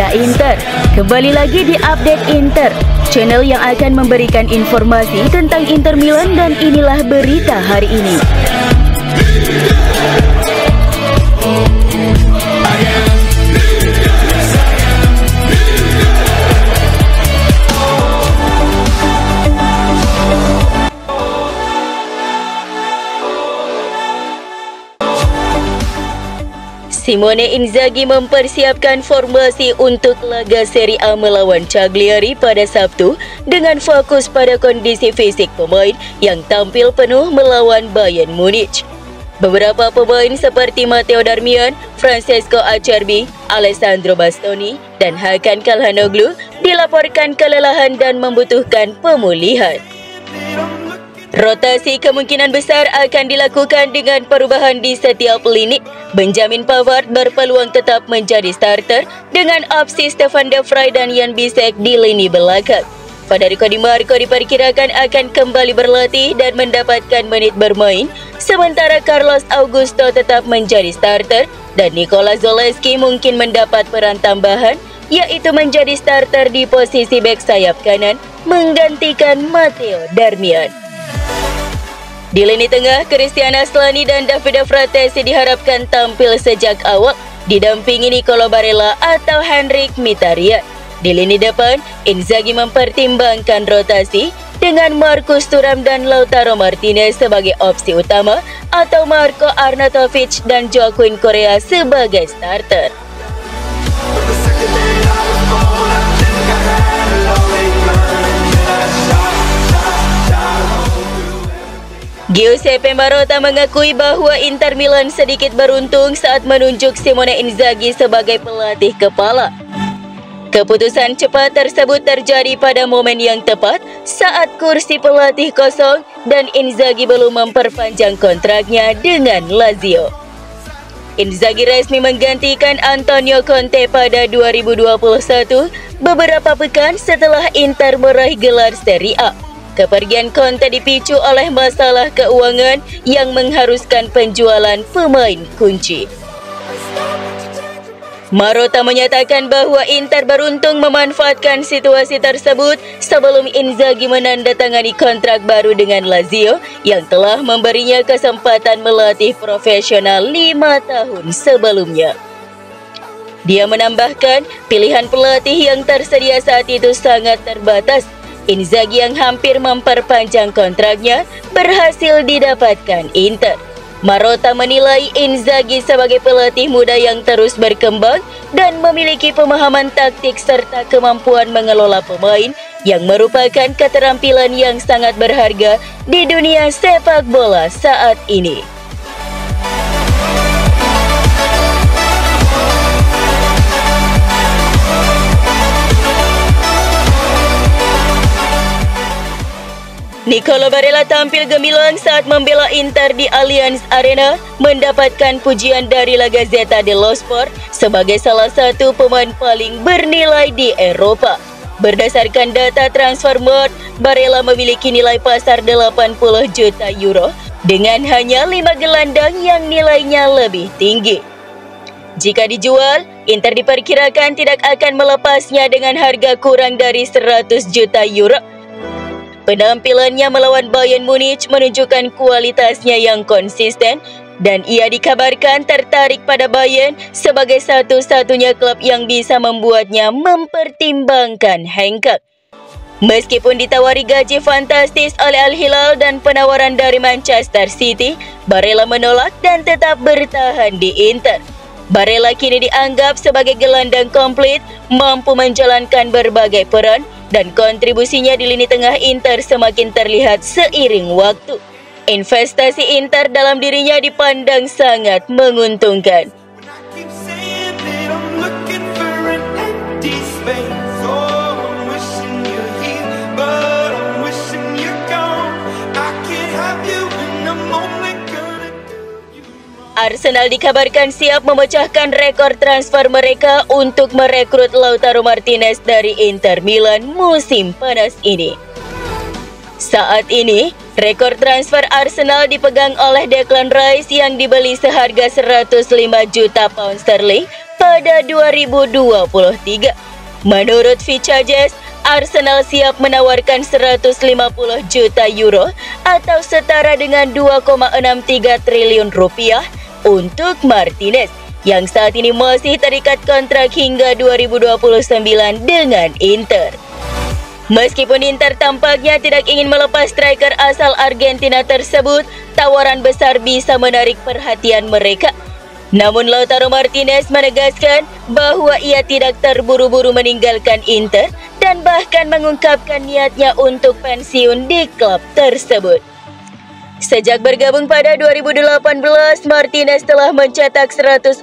Bursa Inter. Kembali lagi di Update Inter, channel yang akan memberikan informasi tentang Inter Milan, dan inilah berita hari ini. Simone Inzaghi mempersiapkan formasi untuk laga Serie A melawan Cagliari pada Sabtu dengan fokus pada kondisi fisik pemain yang tampil penuh melawan Bayern Munich. Beberapa pemain seperti Matteo Darmian, Francesco Acerbi, Alessandro Bastoni, dan Hakan Calhanoglu dilaporkan kelelahan dan membutuhkan pemulihan. Rotasi kemungkinan besar akan dilakukan dengan perubahan di setiap lini. Benjamin Pavard berpeluang tetap menjadi starter dengan opsi Stefan de Vrij dan Jan Bisek di lini belakang. Federico Di Marco diperkirakan akan kembali berlatih dan mendapatkan menit bermain, sementara Carlos Augusto tetap menjadi starter dan Nikola Zalewski mungkin mendapat peran tambahan, yaitu menjadi starter di posisi bek sayap kanan menggantikan Matteo Darmian. Di lini tengah, Cristiano Aslani dan Davide Fratesi diharapkan tampil sejak awal, didampingi Nicolo Barella atau Henrik Mkhitaryan. Di lini depan, Inzaghi mempertimbangkan rotasi dengan Marcus Thuram dan Lautaro Martinez sebagai opsi utama, atau Marko Arnautovic dan Joaquin Correa sebagai starter. Giuseppe Marotta mengakui bahwa Inter Milan sedikit beruntung saat menunjuk Simone Inzaghi sebagai pelatih kepala. Keputusan cepat tersebut terjadi pada momen yang tepat saat kursi pelatih kosong dan Inzaghi belum memperpanjang kontraknya dengan Lazio. Inzaghi resmi menggantikan Antonio Conte pada 2021, beberapa pekan setelah Inter meraih gelar Serie A. Kepergian Conte dipicu oleh masalah keuangan yang mengharuskan penjualan pemain kunci. Marotta menyatakan bahwa Inter beruntung memanfaatkan situasi tersebut sebelum Inzaghi menandatangani kontrak baru dengan Lazio yang telah memberinya kesempatan melatih profesional 5 tahun sebelumnya. Dia menambahkan, pilihan pelatih yang tersedia saat itu sangat terbatas. Inzaghi yang hampir memperpanjang kontraknya berhasil didapatkan Inter. Marotta menilai Inzaghi sebagai pelatih muda yang terus berkembang dan memiliki pemahaman taktik serta kemampuan mengelola pemain yang merupakan keterampilan yang sangat berharga di dunia sepak bola saat ini. Nicolo Barella tampil gemilang saat membela Inter di Allianz Arena, mendapatkan pujian dari La Gazzetta dello Sport sebagai salah satu pemain paling bernilai di Eropa. Berdasarkan data Transfermarkt, Barella memiliki nilai pasar 80 juta euro dengan hanya 5 gelandang yang nilainya lebih tinggi. Jika dijual, Inter diperkirakan tidak akan melepasnya dengan harga kurang dari 100 juta euro. Penampilannya melawan Bayern Munich menunjukkan kualitasnya yang konsisten dan ia dikabarkan tertarik pada Bayern sebagai satu-satunya klub yang bisa membuatnya mempertimbangkan Henk. Meskipun ditawari gaji fantastis oleh Al Hilal dan penawaran dari Manchester City, Barella menolak dan tetap bertahan di Inter. Barella kini dianggap sebagai gelandang komplit, mampu menjalankan berbagai peran, dan kontribusinya di lini tengah Inter semakin terlihat seiring waktu. Investasi Inter dalam dirinya dipandang sangat menguntungkan. Arsenal dikabarkan siap memecahkan rekor transfer mereka untuk merekrut Lautaro Martinez dari Inter Milan musim panas ini. Saat ini, rekor transfer Arsenal dipegang oleh Declan Rice yang dibeli seharga 105 juta pound sterling pada 2023. Menurut Fichajes, Arsenal siap menawarkan 150 juta euro atau setara dengan 2,63 triliun rupiah untuk Martinez yang saat ini masih terikat kontrak hingga 2029 dengan Inter. Meskipun Inter tampaknya tidak ingin melepas striker asal Argentina tersebut, tawaran besar bisa menarik perhatian mereka. Namun Lautaro Martinez menegaskan bahwa ia tidak terburu-buru meninggalkan Inter dan bahkan mengungkapkan niatnya untuk pensiun di klub tersebut. Sejak bergabung pada 2018, Martinez telah mencetak 148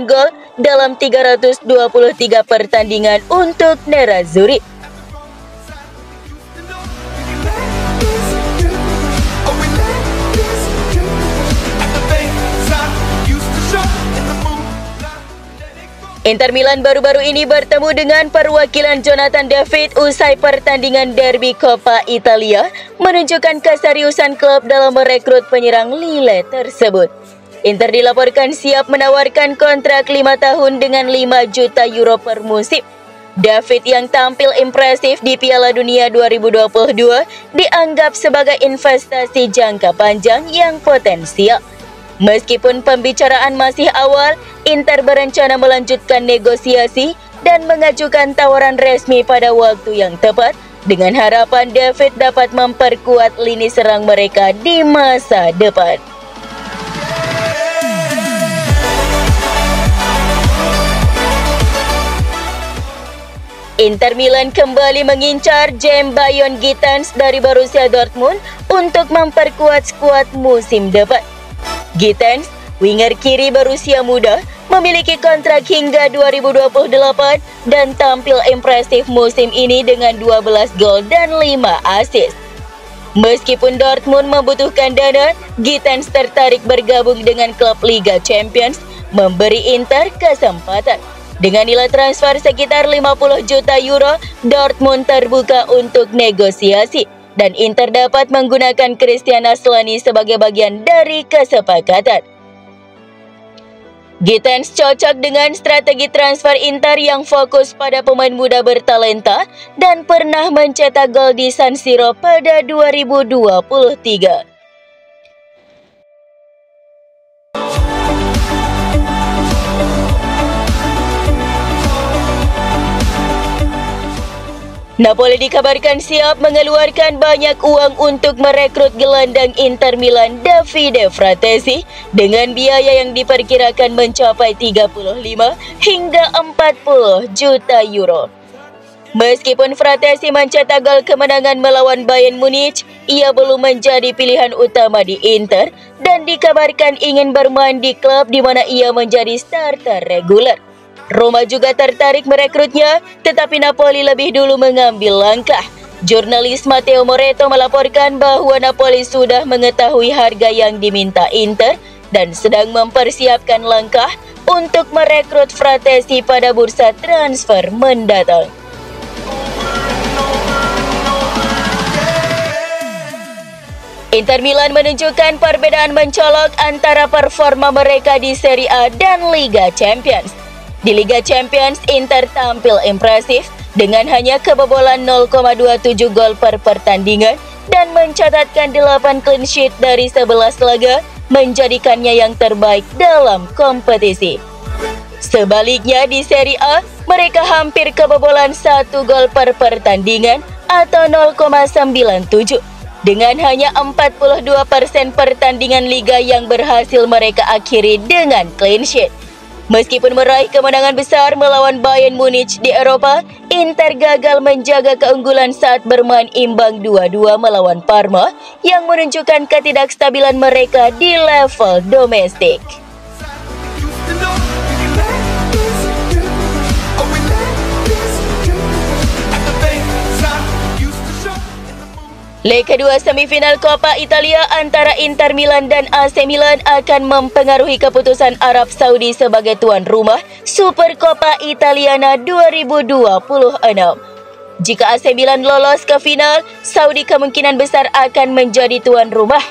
gol dalam 323 pertandingan untuk Nerazzurri. Inter Milan baru-baru ini bertemu dengan perwakilan Jonathan David usai pertandingan derby Coppa Italia, menunjukkan keseriusan klub dalam merekrut penyerang Lille tersebut. Inter dilaporkan siap menawarkan kontrak 5 tahun dengan 5 juta euro per musim. David yang tampil impresif di Piala Dunia 2022 dianggap sebagai investasi jangka panjang yang potensial. Meskipun pembicaraan masih awal, Inter berencana melanjutkan negosiasi dan mengajukan tawaran resmi pada waktu yang tepat dengan harapan David dapat memperkuat lini serang mereka di masa depan. Inter Milan kembali mengincar James Bayon Gittens dari Borussia Dortmund untuk memperkuat skuad musim depan. Gittens, winger kiri berusia muda, memiliki kontrak hingga 2028 dan tampil impresif musim ini dengan 12 gol dan 5 assist. Meskipun Dortmund membutuhkan dana, Gittens tertarik bergabung dengan klub Liga Champions, memberi Inter kesempatan. Dengan nilai transfer sekitar 50 juta euro, Dortmund terbuka untuk negosiasi. Dan Inter dapat menggunakan Christian Aslani sebagai bagian dari kesepakatan. Gittens cocok dengan strategi transfer Inter yang fokus pada pemain muda bertalenta dan pernah mencetak gol di San Siro pada 2023. Napoli dikabarkan siap mengeluarkan banyak uang untuk merekrut gelandang Inter Milan Davide Fratesi dengan biaya yang diperkirakan mencapai 35 hingga 40 juta euro. Meskipun Fratesi mencetak gol kemenangan melawan Bayern Munich, ia belum menjadi pilihan utama di Inter dan dikabarkan ingin bermain di klub di mana ia menjadi starter reguler. Roma juga tertarik merekrutnya, tetapi Napoli lebih dulu mengambil langkah. Jurnalis Matteo Moretto melaporkan bahwa Napoli sudah mengetahui harga yang diminta Inter dan sedang mempersiapkan langkah untuk merekrut Fratesi pada bursa transfer mendatang. Inter Milan menunjukkan perbedaan mencolok antara performa mereka di Serie A dan Liga Champions. Di Liga Champions, Inter tampil impresif dengan hanya kebobolan 0,27 gol per pertandingan dan mencatatkan 8 clean sheet dari 11 laga, menjadikannya yang terbaik dalam kompetisi. Sebaliknya di Serie A, mereka hampir kebobolan 1 gol per pertandingan atau 0,97. Dengan hanya 42% pertandingan liga yang berhasil mereka akhiri dengan clean sheet. Meskipun meraih kemenangan besar melawan Bayern Munich di Eropa, Inter gagal menjaga keunggulan saat bermain imbang 2-2 melawan Parma yang menunjukkan ketidakstabilan mereka di level domestik. Leg kedua semifinal Coppa Italia antara Inter Milan dan AC Milan akan mempengaruhi keputusan Arab Saudi sebagai tuan rumah Supercoppa Italiana 2026. Jika AC Milan lolos ke final, Saudi kemungkinan besar akan menjadi tuan rumah.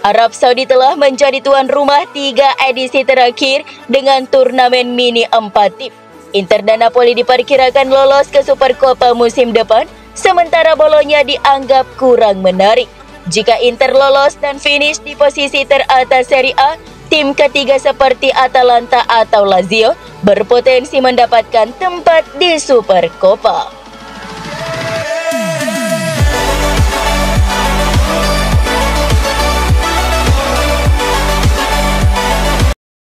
Arab Saudi telah menjadi tuan rumah 3 edisi terakhir dengan turnamen mini 4 tim. Inter dan Napoli diperkirakan lolos ke Supercoppa musim depan, sementara Bolonya dianggap kurang menarik. Jika Inter lolos dan finish di posisi teratas Serie A, tim ketiga seperti Atalanta atau Lazio berpotensi mendapatkan tempat di Supercoppa.